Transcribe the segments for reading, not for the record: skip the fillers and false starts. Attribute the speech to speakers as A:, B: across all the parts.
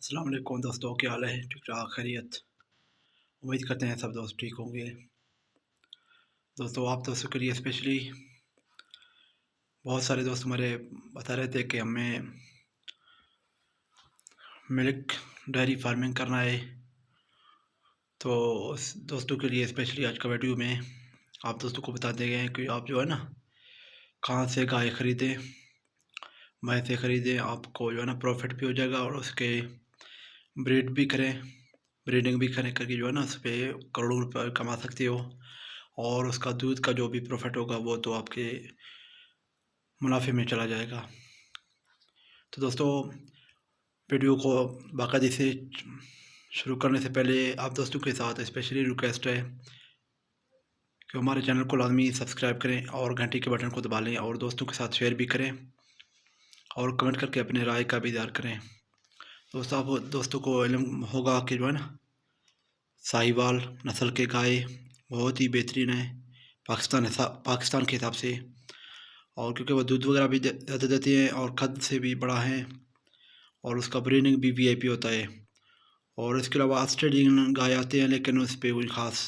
A: अस्सलाम वालेकुम दोस्तों, क्या हाल है? ठीक ठाक खैरियत। उम्मीद करते हैं सब दोस्त ठीक होंगे। दोस्तों, आप दोस्तों के लिए स्पेशली बहुत सारे दोस्त हमारे बता रहे थे कि हमें मिल्क डेयरी फार्मिंग करना है। तो उस दोस्तों के लिए स्पेशली आज का वीडियो में आप दोस्तों को बता देंगे कि आप जो है ना कहाँ से गाय ख़रीदें, भैंसें ख़रीदें। आपको जो है ना प्रॉफिट भी हो जाएगा और उसके ब्रीड भी करें, ब्रीडिंग भी करें करके जो है ना उस पर करोड़ों रुपये कमा सकते हो। और उसका दूध का जो भी प्रॉफिट होगा वो तो आपके मुनाफे में चला जाएगा। तो दोस्तों, वीडियो को बाकायदे से शुरू करने से पहले आप दोस्तों के साथ स्पेशली रिक्वेस्ट है कि हमारे चैनल को लाजमी सब्सक्राइब करें और घंटी के बटन को दबा लें और दोस्तों के साथ शेयर भी करें और कमेंट करके अपने राय का भी इज़हार करें। दोस्तों, आप दोस्तों को इल्म होगा कि जो है ना साहिवाल नस्ल के गाय बहुत ही बेहतरीन है पाकिस्तान के हिसाब से, और क्योंकि वो दूध वगैरह भी ज़्यादा देती हैं और कद से भी बड़ा है और उसका ब्रीडिंग भी वीआईपी होता है। और इसके अलावा ऑस्ट्रेलियन गाय आते हैं लेकिन उस पर कोई ख़ास,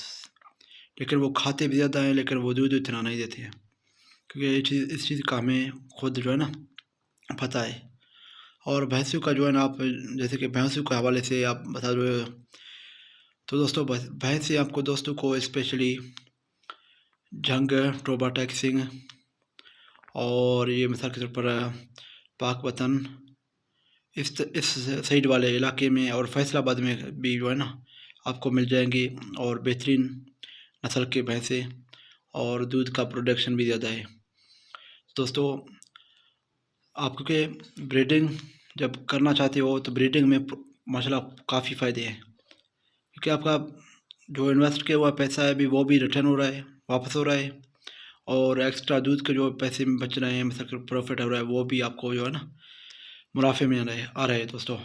A: लेकिन वो खाते भी ज़्यादा हैं लेकिन वो दूध इतना नहीं देते हैं, क्योंकि इस चीज़ का हमें खुद जो है ना पता है। और भैंसों का जो है ना, आप जैसे कि भैंसों के हवाले से आप बता रहे हो, तो दोस्तों भैंस से आपको दोस्तों को स्पेशली जंग, टोबा टैक्सिंग और ये मिसाल के तौर पर पाक वतन इस साइड वाले इलाके में और फैसलाबाद में भी जो है ना आपको मिल जाएंगी और बेहतरीन नस्ल के भैंसे और दूध का प्रोडक्शन भी ज़्यादा है। दोस्तों, आप क्योंकि ब्रीडिंग जब करना चाहते हो तो ब्रीडिंग में माशाल्लाह काफ़ी फ़ायदे हैं, क्योंकि आपका जो इन्वेस्ट किया हुआ पैसा है अभी वो भी रिटर्न हो रहा है, वापस हो रहा है, और एक्स्ट्रा दूध के जो पैसे बच रहे हैं, मतलब प्रॉफिट हो रहा है, वो भी आपको जो है ना मुनाफे में आ रहे हैं। दोस्तों,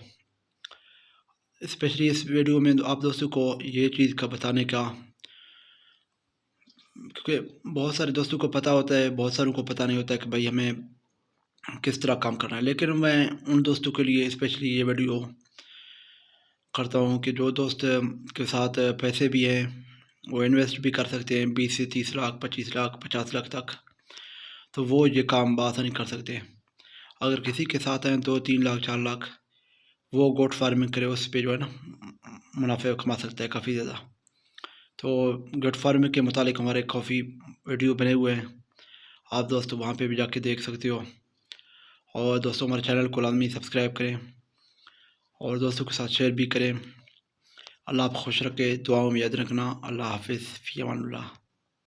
A: स्पेशली इस वीडियो में आप दोस्तों को ये चीज़ का बताने का, क्योंकि बहुत सारे दोस्तों को पता होता है, बहुत सारों को पता नहीं होता है कि भाई हमें किस तरह काम करना है। लेकिन मैं उन दोस्तों के लिए स्पेशली ये वीडियो करता हूँ कि जो दोस्त के साथ पैसे भी हैं, वो इन्वेस्ट भी कर सकते हैं 20 से 30 लाख, 25 लाख, 50 लाख तक, तो वो ये काम बआसानी कर सकते हैं। अगर किसी के साथ हैं 2-3 लाख, 4 लाख, वो गोट फार्मिंग करे, उस पर जो है ना मुनाफे कमा सकता है काफ़ी ज़्यादा। तो गोट फार्मिंग के मुतालिक हमारे काफ़ी वीडियो बने हुए हैं, आप दोस्तों वहाँ पे भी जाके देख सकते हो। और दोस्तों, हमारे चैनल को लाजमी सब्सक्राइब करें और दोस्तों के साथ शेयर भी करें। अल्लाह आप खुश रखे, दुआओं में याद रखना। अल्लाह हाफिज़, फ़ी अमानिल्लाह।